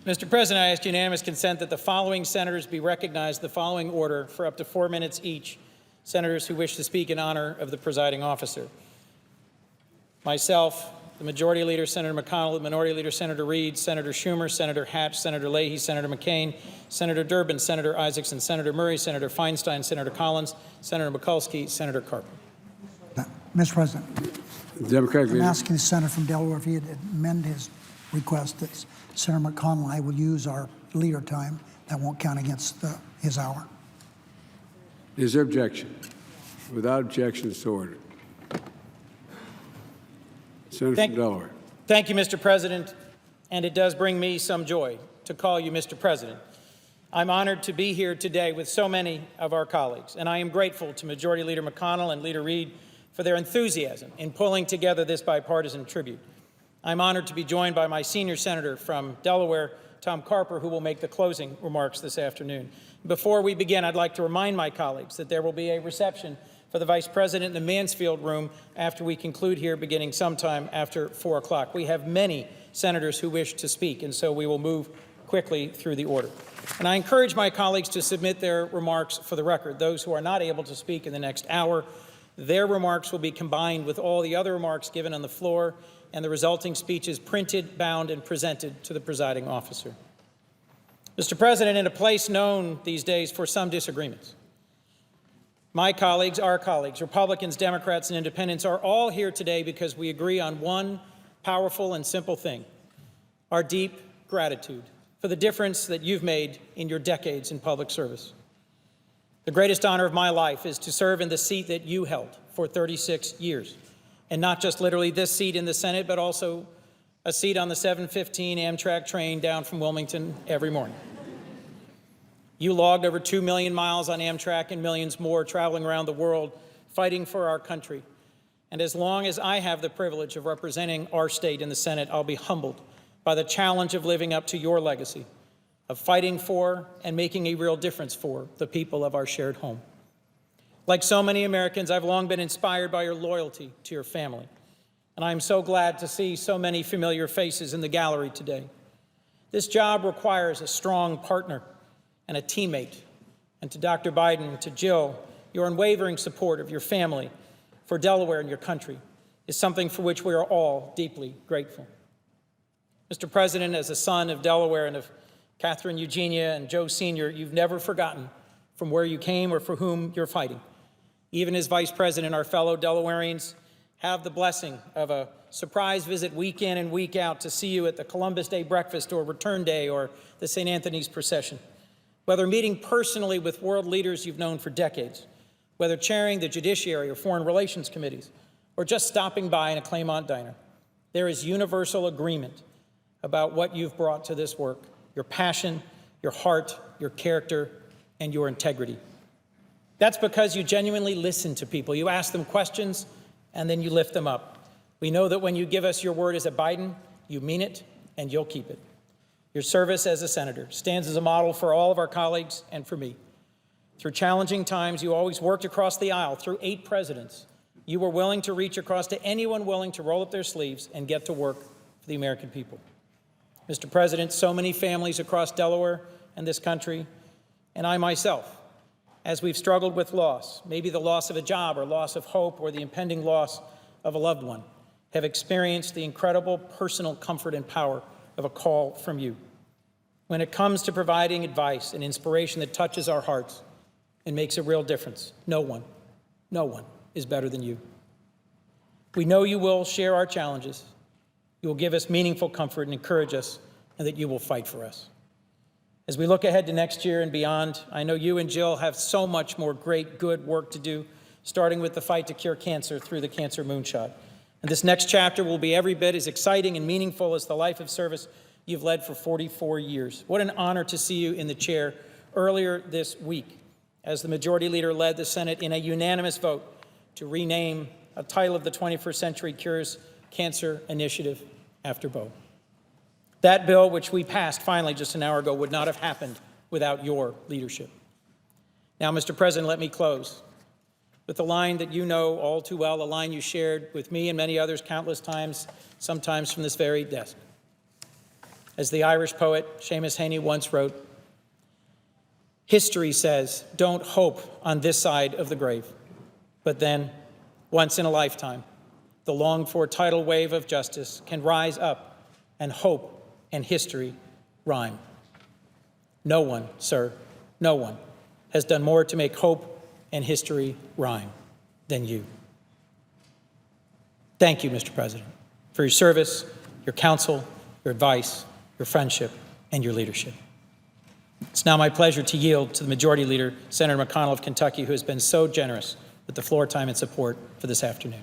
Mr. President, I ask unanimous consent that the following senators be recognized, the following order, for up to 4 minutes each. Senators who wish to speak in honor of the presiding officer. Myself, the Majority Leader, Senator McConnell, the Minority Leader, Senator Reid, Senator Schumer, Senator Hatch, Senator Leahy, Senator McCain, Senator Durbin, Senator Isaacson, Senator Murray, Senator Feinstein, Senator Collins, Senator Mikulski, Senator Carper. Mr. President, I'm asking the senator from Delaware if he'd amend his request that Senator McConnell and I will use our leader time. That won't count against his hour. Is there objection? Without objection, so ordered. Senator from Delaware. Thank you, Mr. President, and it does bring me some joy to call you Mr. President. I'm honored to be here today with so many of our colleagues, and I am grateful to Majority Leader McConnell and Leader Reid for their enthusiasm in pulling together this bipartisan tribute. I'm honored to be joined by my senior senator from Delaware, Tom Carper, who will make the closing remarks this afternoon. Before we begin, I'd like to remind my colleagues that there will be a reception for the Vice President in the Mansfield room after we conclude here, beginning sometime after 4 o'clock. We have many senators who wish to speak, and so we will move quickly through the order. And I encourage my colleagues to submit their remarks for the record. Those who are not able to speak in the next hour, their remarks will be combined with all the other remarks given on the floor, and the resulting speeches printed, bound, and presented to the presiding officer. Mr. President, in a place known these days for some disagreements, my colleagues, our colleagues, Republicans, Democrats, and Independents are all here today because we agree on one powerful and simple thing: our deep gratitude for the difference that you've made in your decades in public service. The greatest honor of my life is to serve in the seat that you held for 36 years, and not just literally this seat in the Senate, but also a seat on the 715 Amtrak train down from Wilmington every morning. You logged over 2 million miles on Amtrak and millions more traveling around the world, fighting for our country. And as long as I have the privilege of representing our state in the Senate, I'll be humbled by the challenge of living up to your legacy, of fighting for and making a real difference for the people of our shared home. Like so many Americans, I've long been inspired by your loyalty to your family, and I'm so glad to see so many familiar faces in the gallery today. This job requires a strong partner and a teammate, and to Dr. Biden, to Jill, your unwavering support of your family, for Delaware and your country, is something for which we are all deeply grateful. Mr. President, as a son of Delaware and of Catherine Eugenia and Joe Sr., you've never forgotten from where you came or for whom you're fighting. Even as Vice President, our fellow Delawareans have the blessing of a surprise visit week in and week out to see you at the Columbus Day breakfast or Return Day or the St. Anthony's procession. Whether meeting personally with world leaders you've known for decades, whether chairing the Judiciary or Foreign Relations Committees, or just stopping by in a Claymont diner, there is universal agreement about what you've brought to this work: your passion, your heart, your character, and your integrity. That's because you genuinely listen to people. You ask them questions, and then you lift them up. We know that when you give us your word as a Biden, you mean it, and you'll keep it. Your service as a senator stands as a model for all of our colleagues and for me. Through challenging times, you always worked across the aisle. Through 8 presidents, you were willing to reach across to anyone willing to roll up their sleeves and get to work for the American people. Mr. President, so many families across Delaware and this country, and I myself, as we've struggled with loss, maybe the loss of a job or loss of hope or the impending loss of a loved one, have experienced the incredible personal comfort and power of a call from you. When it comes to providing advice and inspiration that touches our hearts and makes a real difference, no one is better than you. We know you will share our challenges. You will give us meaningful comfort and encourage us, and that you will fight for us. As we look ahead to next year and beyond, I know you and Jill have so much more great, good work to do, starting with the fight to cure cancer through the Cancer Moonshot. And this next chapter will be every bit as exciting and meaningful as the life of service you've led for 44 years. What an honor to see you in the chair earlier this week as the Majority Leader led the Senate in a unanimous vote to rename a title of the 21st Century Cures Cancer Initiative after Bo. That bill, which we passed finally just an hour ago, would not have happened without your leadership. Now, Mr. President, let me close with the line that you know all too well, a line you shared with me and many others countless times, sometimes from this very desk. As the Irish poet Seamus Heaney once wrote, history says, don't hope on this side of the grave. But then, once in a lifetime, the longed-for tidal wave of justice can rise up, and hope and history rhyme. No one, sir, no one has done more to make hope and history rhyme than you. Thank you, Mr. President, for your service, your counsel, your advice, your friendship, and your leadership. It's now my pleasure to yield to the Majority Leader, Senator McConnell of Kentucky, who has been so generous with the floor time and support for this afternoon.